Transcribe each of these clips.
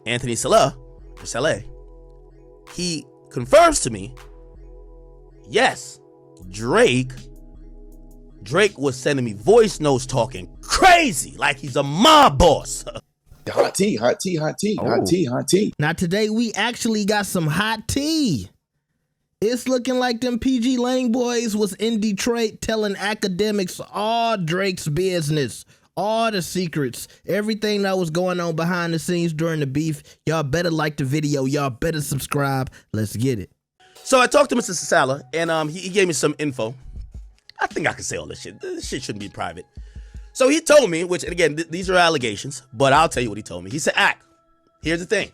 Anthony Salah, he confirms to me, yes, Drake was sending me voice notes talking crazy like he's a mob boss. Hot tea. Now today we actually got some hot tea. It's looking like them PG Lang boys was in Detroit telling Akademiks all Drake's business, all the secrets, everything that was going on behind the scenes during the beef. Y'all better like the video. Y'all better subscribe. Let's get it. So I talked to Mr. Salah, and he gave me some info. I think I can say all this shit. This shit shouldn't be private. So he told me, which, and again, these are allegations, but I'll tell you what he told me. He said, here's the thing.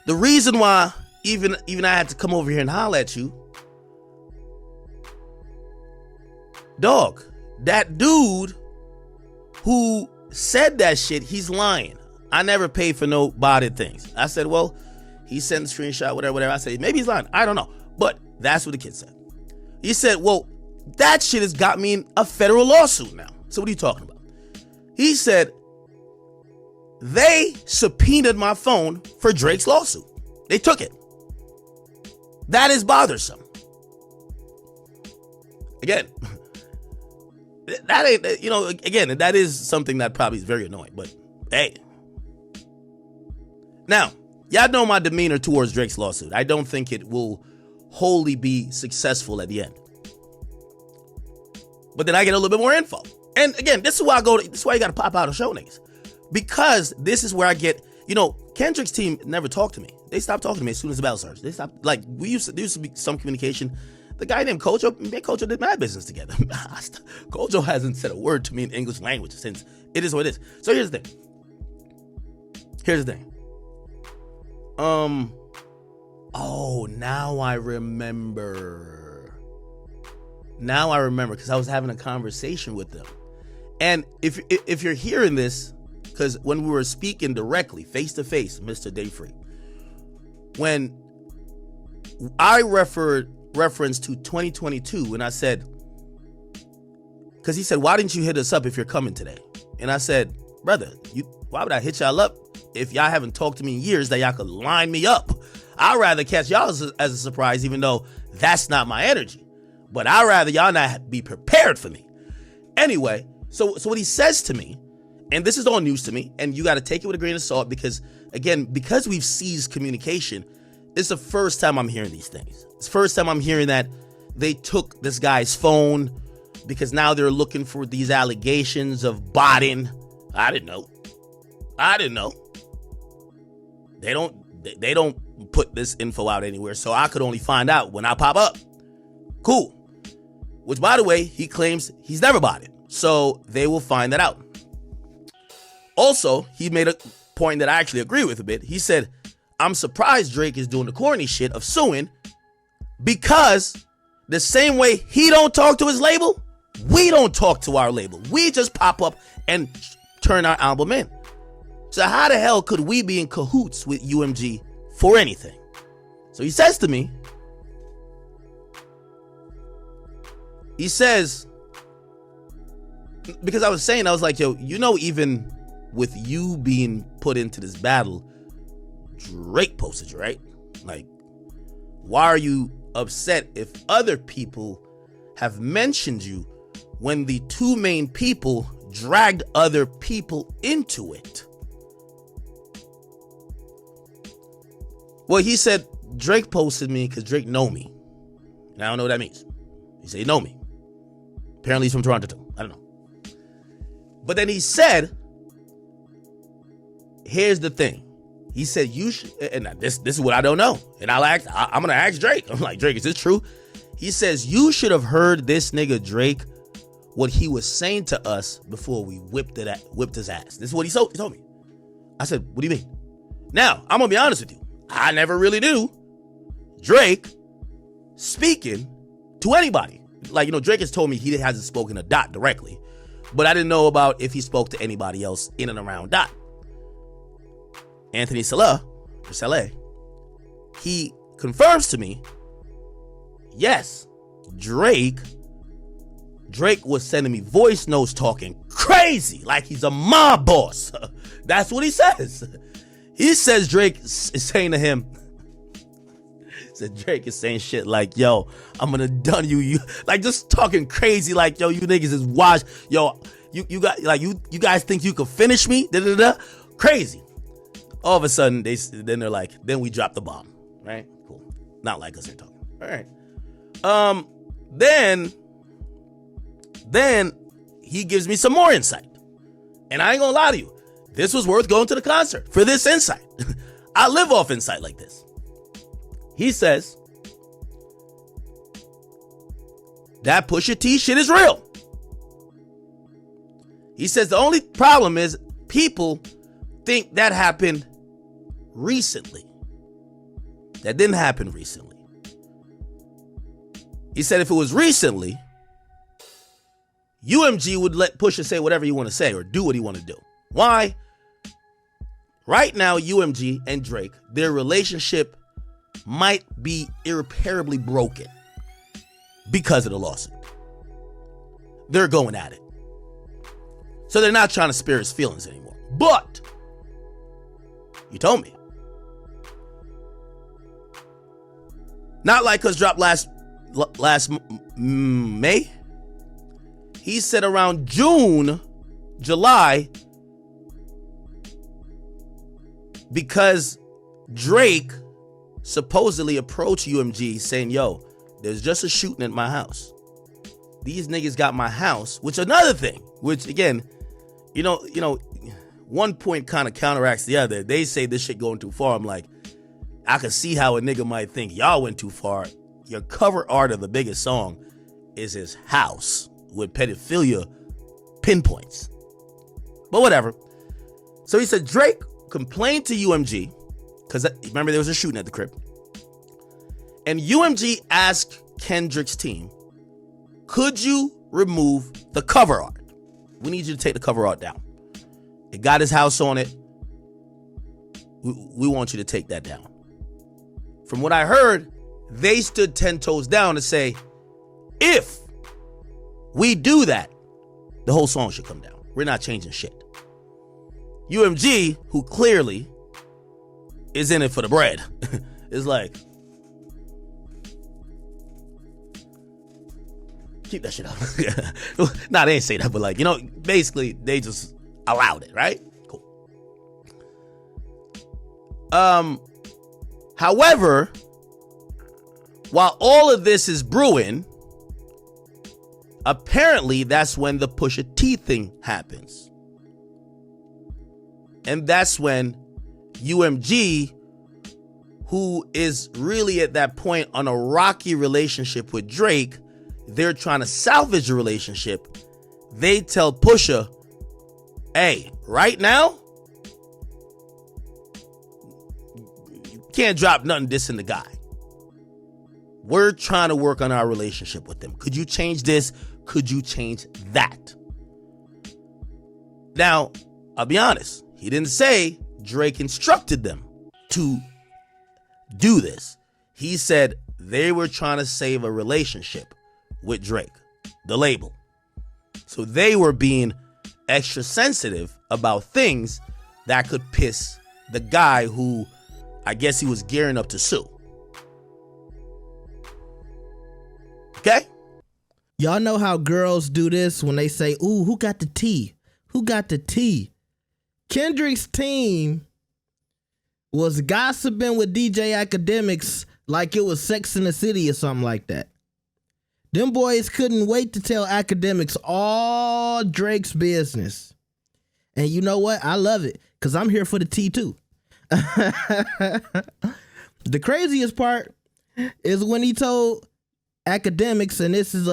The reason why even I had to come over here and holler at you, dog, that dude who said that shit, he's lying. I never paid for no botted things. I said, well, he sent the screenshot, whatever. I said, maybe he's lying. I don't know. But that's what the kid said. He said, well, that shit has got me in a federal lawsuit now. So what are you talking about? He said, they subpoenaed my phone for Drake's lawsuit. They took it. That is bothersome. Again, that ain't, again, that is something that probably is very annoying, but hey. Now, y'all know my demeanor towards Drake's lawsuit. I don't think it will wholly be successful at the end. But then I get a little bit more info. And again, this is why this is why you got to pop out and show niggas. Because this is where I get, Kendrick's team never talked to me. They stopped talking to me as soon as the battle starts. They stopped, there used to be some communication. The guy named Kojo, me and Kojo did mad business together. Kojo hasn't said a word to me in English language since it is what it is. So here's the thing. Oh, now I remember because I was having a conversation with them. And if you're hearing this, because when we were speaking directly, face to face, Mr. Dayfree, when I reference to 2022, and I said, because he said, why didn't you hit us up if you're coming today? And I said, brother, why would I hit y'all up if y'all haven't talked to me in years that y'all could line me up? I'd rather catch y'all as a surprise, even though that's not my energy. But I'd rather y'all not be prepared for me. Anyway, so what he says to me, and this is all news to me, and you got to take it with a grain of salt because, again, because we've seized communication, it's the first time I'm hearing these things. It's the first time I'm hearing that they took this guy's phone because now they're looking for these allegations of botting. I didn't know. They don't put this info out anywhere, so I could only find out when I pop up. Cool. Which, by the way, he claims he's never botted, so they will find that out. Also, he made a point that I actually agree with a bit. He said, I'm surprised Drake is doing the corny shit of suing because the same way he don't talk to his label, we don't talk to our label. We just pop up and turn our album in. So how the hell could we be in cahoots with UMG for anything? So he says to me, he says, because I was like, yo, even with you being put into this battle, Drake posted you, right? Like, why are you upset if other people have mentioned you when the two main people dragged other people into it? Well, he said Drake posted me because Drake know me. And I don't know what that means. He said he know me. Apparently he's from Toronto too. I don't know. But then he said, here's the thing. He said, you should, and this is what I don't know. And I'm going to ask Drake. I'm like, Drake, is this true? He says, you should have heard this nigga Drake, what he was saying to us before we whipped his ass. This is what he told me. I said, what do you mean? Now, I'm going to be honest with you. I never really knew Drake speaking to anybody. Like, Drake has told me he hasn't spoken to Dot directly. But I didn't know about if he spoke to anybody else in and around Dot. Anthony Salah, he confirms to me, yes, Drake Drake was sending me voice notes talking crazy like he's a mob boss. That's what he says. He says Drake is saying to him, Drake is saying shit like, yo, I'm gonna done you like just talking crazy like, yo, you niggas is washed. Yo, you got like you guys think you could finish me? Crazy. All of a sudden they're like, then we drop the bomb. Right? Cool. Not like us here talking. All right. Then he gives me some more insight. And I ain't gonna lie to you. This was worth going to the concert for this insight. I live off insight like this. He says that Pusha T shit is real. He says the only problem is people think that happened recently. That didn't happen recently. He said if it was recently, UMG would let Pusha say whatever you want to say or do what he want to do. Why? Right now, UMG and Drake, their relationship might be irreparably broken because of the lawsuit. They're going at it. So they're not trying to spare his feelings anymore. But you told me. Not like us dropped last May. He said around June, July, because Drake supposedly approached UMG saying, yo, there's just a shooting at my house. These niggas got my house, which another thing, which again, you know, one point kind of counteracts the other. They say this shit going too far. I'm like, I could see how a nigga might think y'all went too far. Your cover art of the biggest song is his house with pedophilia pinpoints. But whatever. So he said Drake complained to UMG because remember there was a shooting at the crib. And UMG asked Kendrick's team, could you remove the cover art? We need you to take the cover art down. It got his house on it. We want you to take that down. From what I heard, they stood 10 toes down to say, if we do that, the whole song should come down. We're not changing shit. UMG, who clearly is in it for the bread, is like, keep that shit up. Nah, they ain't say that, but like, basically they just allowed it, right? Cool. However, while all of this is brewing, apparently that's when the Pusha T thing happens. And that's when UMG, who is really at that point on a rocky relationship with Drake, they're trying to salvage the relationship. They tell Pusha, hey, right now, you can't drop nothing dissing the guy. We're trying to work on our relationship with them. Could you change this? Could you change that? Now, I'll be honest. He didn't say Drake instructed them to do this. He said they were trying to save a relationship with Drake, the label. So they were being extra sensitive about things that could piss the guy who I guess he was gearing up to sue. Okay? Y'all know how girls do this when they say, ooh, who got the tea? Who got the tea? Kendrick's team was gossiping with DJ Akademiks like it was Sex in the City or something like that. Them boys couldn't wait to tell Akademiks all Drake's business. And you know what? I love it because I'm here for the tea too. The craziest part is when he told Akademiks, and this is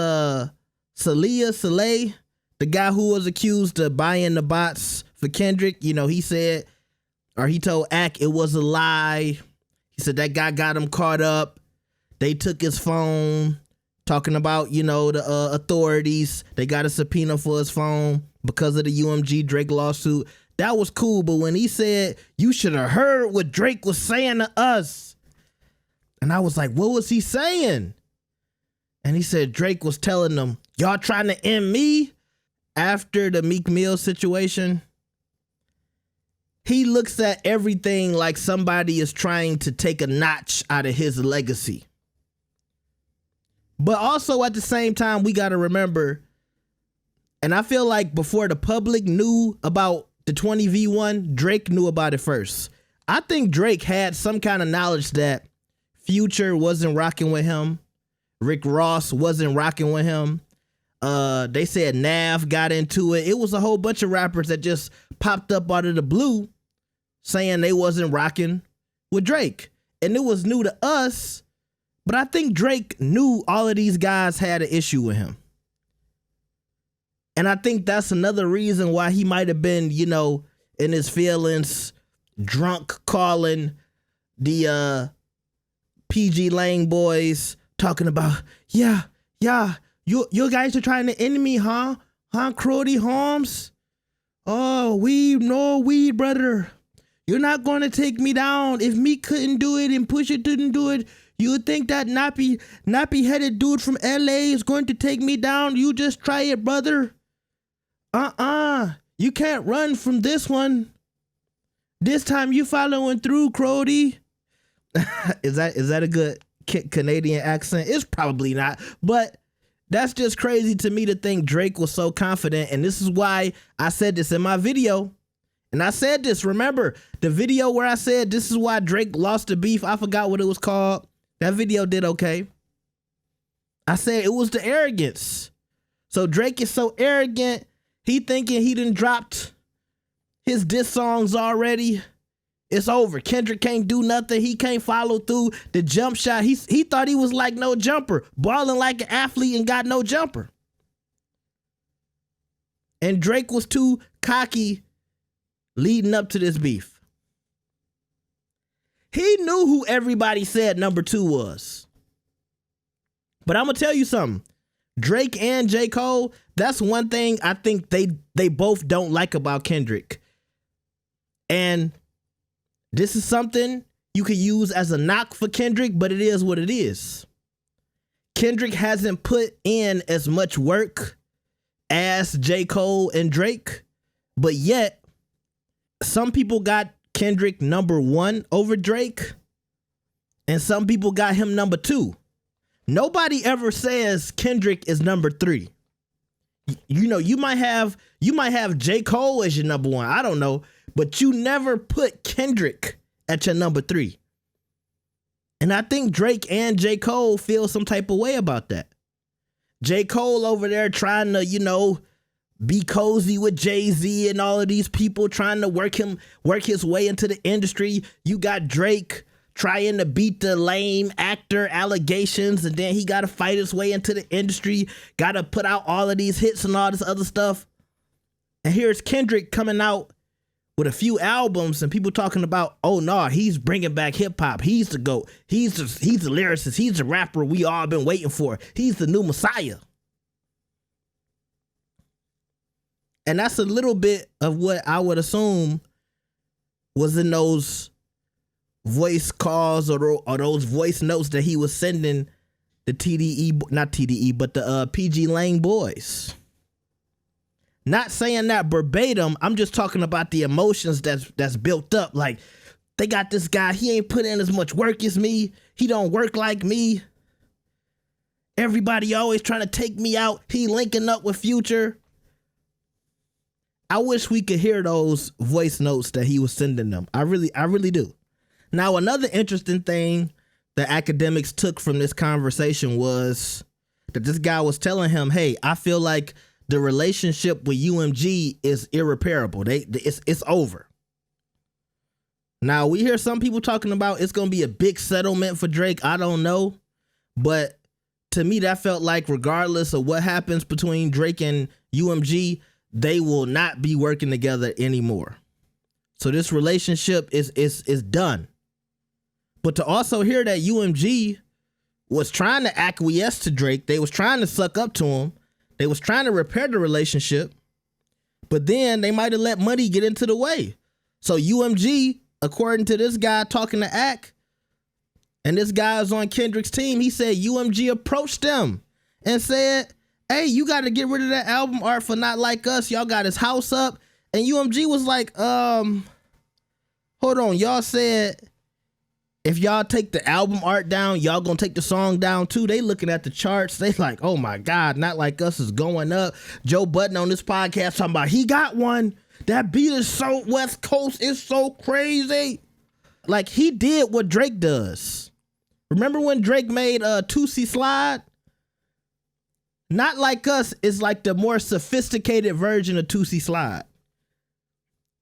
Saleh, the guy who was accused of buying the bots for Kendrick. He said, or he told Ak it was a lie. He said that guy got him caught up. They took his phone, talking about, the authorities. They got a subpoena for his phone because of the UMG Drake lawsuit. That was cool, but when he said, you should have heard what Drake was saying to us. And I was like, what was he saying? And he said Drake was telling them, Y'all trying to end me after the Meek Mill situation. He looks at everything like somebody is trying to take a notch out of his legacy. But also at the same time, we got to remember, and I feel like before the public knew about the 20v1, Drake knew about it first. I think Drake had some kind of knowledge that Future wasn't rocking with him. Rick Ross wasn't rocking with him. They said Nav got into it. It was a whole bunch of rappers that just popped up out of the blue saying they wasn't rocking with Drake. And it was new to us, but I think Drake knew all of these guys had an issue with him. And I think that's another reason why he might have been, you know, in his feelings, drunk, calling the PG Lang boys, talking about, yeah, you guys are trying to end me, huh? Huh, Crody Holmes? Oh, no weed, brother. You're not going to take me down. If me couldn't do it and Pusha didn't do it, you would think that nappy-headed dude from LA is going to take me down. You just try it, brother. You can't run from this one. This time you following through, Crody. Is that a good Canadian accent? It's probably not, but that's just crazy to me to think Drake was so confident. And this is why I said this in my video. And I said this, remember the video where I said this is why Drake lost the beef? I forgot what it was called. That video did okay. I said it was the arrogance. So Drake is so arrogant, he thinking he done dropped his diss songs already. It's over. Kendrick can't do nothing. He can't follow through the jump shot. He thought he was like no jumper, balling like an athlete and got no jumper. And Drake was too cocky leading up to this beef. He knew who everybody said number 2 was. But I'm going to tell you something. Drake and J. Cole, that's one thing I think they both don't like about Kendrick. And this is something you could use as a knock for Kendrick, but it is what it is. Kendrick hasn't put in as much work as J. Cole and Drake, but yet some people got Kendrick number 1 over Drake, and some people got him number 2. Nobody ever says Kendrick is number 3. You know, you might have J. Cole as your number 1. I don't know, but you never put Kendrick at your number 3. And I think Drake and J. Cole feel some type of way about that. J. Cole over there trying to, you know, be cozy with Jay-Z and all of these people trying to work his way into the industry. You got Drake trying to beat the lame actor allegations, and then he got to fight his way into the industry, got to put out all of these hits and all this other stuff. And here's Kendrick coming out with a few albums and people talking about, oh no, he's bringing back hip hop. He's the GOAT. He's the lyricist. He's the rapper we all been waiting for. He's the new Messiah. And that's a little bit of what I would assume was in those voice calls or those voice notes that he was sending the not TDE, but the PG Lang boys. Not saying that verbatim. I'm just talking about the emotions that's built up. Like, they got this guy. He ain't put in as much work as me. He don't work like me. Everybody always trying to take me out. He linking up with Future. I wish we could hear those voice notes that he was sending them. I really do. Now, another interesting thing that Akademiks took from this conversation was that this guy was telling him, hey, I feel like the relationship with UMG is irreparable. It's over. Now, we hear some people talking about it's going to be a big settlement for Drake. I don't know. But to me, that felt like regardless of what happens between Drake and UMG, they will not be working together anymore. So this relationship is done. But to also hear that UMG was trying to acquiesce to Drake, they was trying to suck up to him, they was trying to repair the relationship, but then they might have let money get into the way. So UMG, according to this guy talking to Ak, and this guy is on Kendrick's team, he said UMG approached them and said, hey, you got to get rid of that album art for Not Like Us. Y'all got his house up. And UMG was like, hold on. Y'all said if y'all take the album art down, y'all gonna take the song down too. They looking at the charts. They like, oh my God, Not Like Us is going up. Joe Budden on this podcast talking about he got one. That beat is so West Coast. It's so crazy. Like, he did what Drake does. Remember when Drake made Tootsie Slide? Not Like Us is like the more sophisticated version of Tootsie Slide.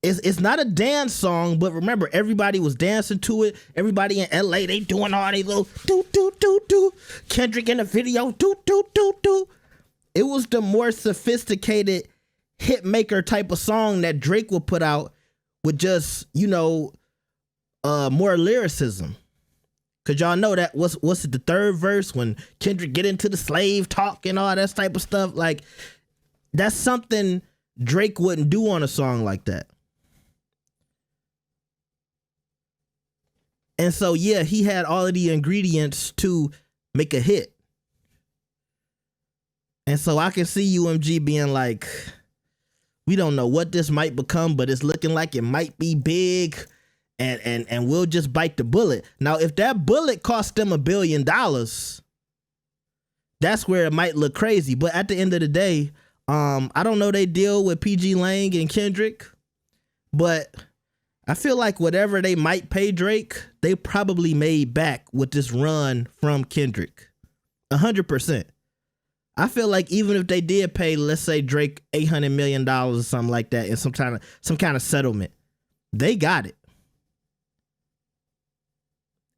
It's not a dance song, but remember, everybody was dancing to it. Everybody in LA, they doing all these little do. Kendrick in the video, do. It was the more sophisticated hit maker type of song that Drake would put out with just, more lyricism. Cause y'all know that what's it, the third verse when Kendrick get into the slave talk and all that type of stuff. Like, that's something Drake wouldn't do on a song like that. And so, yeah, he had all of the ingredients to make a hit. And so I can see UMG being like, we don't know what this might become, but it's looking like it might be big. And we'll just bite the bullet. Now, if that bullet cost them $1 billion, that's where it might look crazy. But at the end of the day, I don't know they deal with PG Lang and Kendrick, but I feel like whatever they might pay Drake, they probably made back with this run from Kendrick. 100%. I feel like even if they did pay, let's say Drake $800 million or something like that in some kind of settlement, they got it.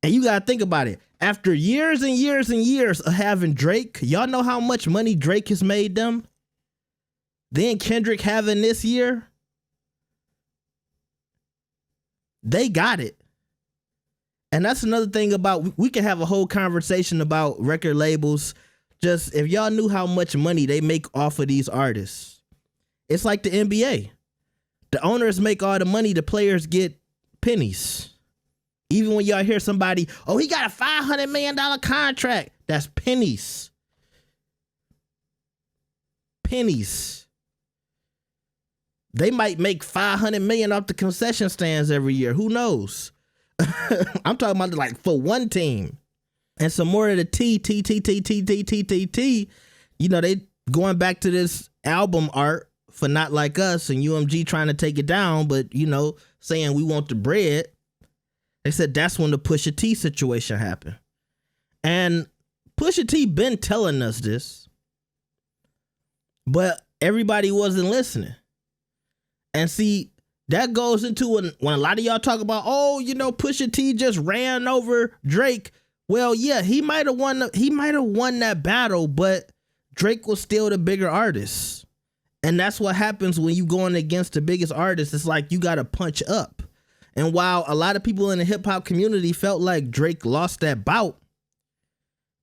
And you got to think about it. After years and years and years of having Drake, y'all know how much money Drake has made them? Then Kendrick having this year, they got it. And that's another thing about, we can have a whole conversation about record labels. Just if y'all knew how much money they make off of these artists. It's like the NBA. The owners make all the money, the players get pennies. Even when y'all hear somebody, oh, he got a $500 million contract. That's pennies. Pennies. They might make $500 million off the concession stands every year. Who knows? I'm talking about like for one team. And some more of the T. They going back to this album art for Not Like Us and UMG trying to take it down, but, saying we want the bread. They said that's when the Pusha T situation happened. And Pusha T been telling us this, but everybody wasn't listening. And see, that goes into when a lot of y'all talk about, Pusha T just ran over Drake. Well, yeah, he might have won that battle, but Drake was still the bigger artist. And that's what happens when you going against the biggest artist. It's like you got to punch up. And while a lot of people in the hip hop community felt like Drake lost that bout,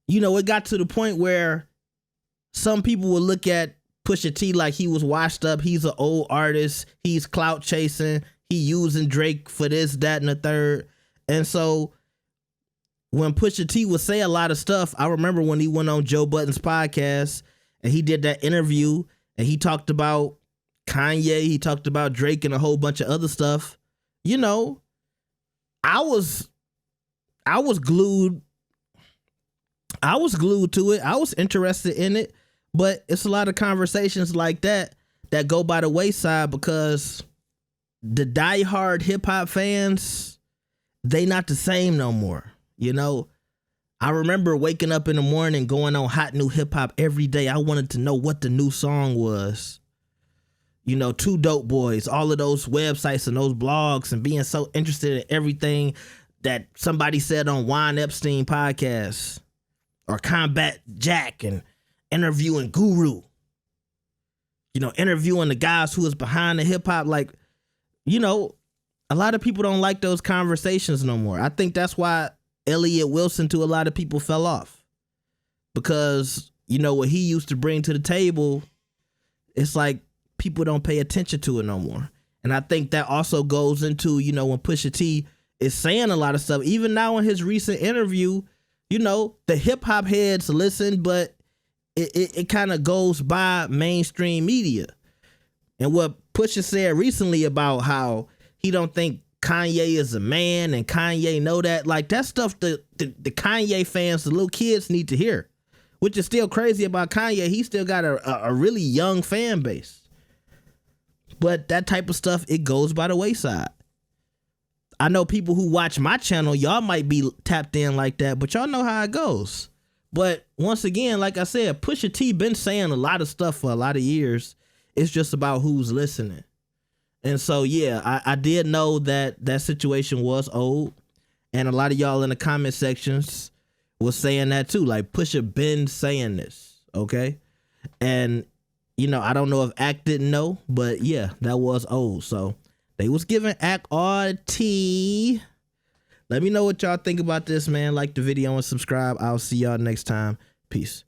it got to the point where some people would look at Pusha T like he was washed up. He's an old artist. He's clout chasing. He using Drake for this, that, and the third. And so when Pusha T would say a lot of stuff, I remember when he went on Joe Budden's podcast and he did that interview and he talked about Kanye, he talked about Drake and a whole bunch of other stuff. I was glued. I was glued to it. I was interested in it, but it's a lot of conversations like that go by the wayside because the diehard hip hop fans, they not the same no more. I remember waking up in the morning, going on Hot New Hip Hop every day. I wanted to know what the new song was. Two Dope Boys, all of those websites and those blogs and being so interested in everything that somebody said on Juan Epstein podcast or Combat Jack and interviewing Guru, interviewing the guys who is behind the hip hop. Like, a lot of people don't like those conversations no more. I think that's why Elliott Wilson to a lot of people fell off because, what he used to bring to the table, it's like, people don't pay attention to it no more. And I think that also goes into, when Pusha T is saying a lot of stuff, even now in his recent interview, the hip hop heads listen, but it kind of goes by mainstream media. And what Pusha said recently about how he don't think Kanye is a man and Kanye know that, like, that stuff the Kanye fans, the little kids need to hear, which is still crazy about Kanye. He still got a really young fan base. But that type of stuff, it goes by the wayside. I know people who watch my channel, y'all might be tapped in like that, but y'all know how it goes. But once again, like I said, Pusha T been saying a lot of stuff for a lot of years. It's just about who's listening. And so, yeah, I did know that situation was old. And a lot of y'all in the comment sections was saying that too. Like, Pusha been saying this, okay? And, you know, I don't know if Act didn't know, but yeah, that was old. So they was giving Act RT. Let me know what y'all think about this, man. Like the video and subscribe. I'll see y'all next time. Peace.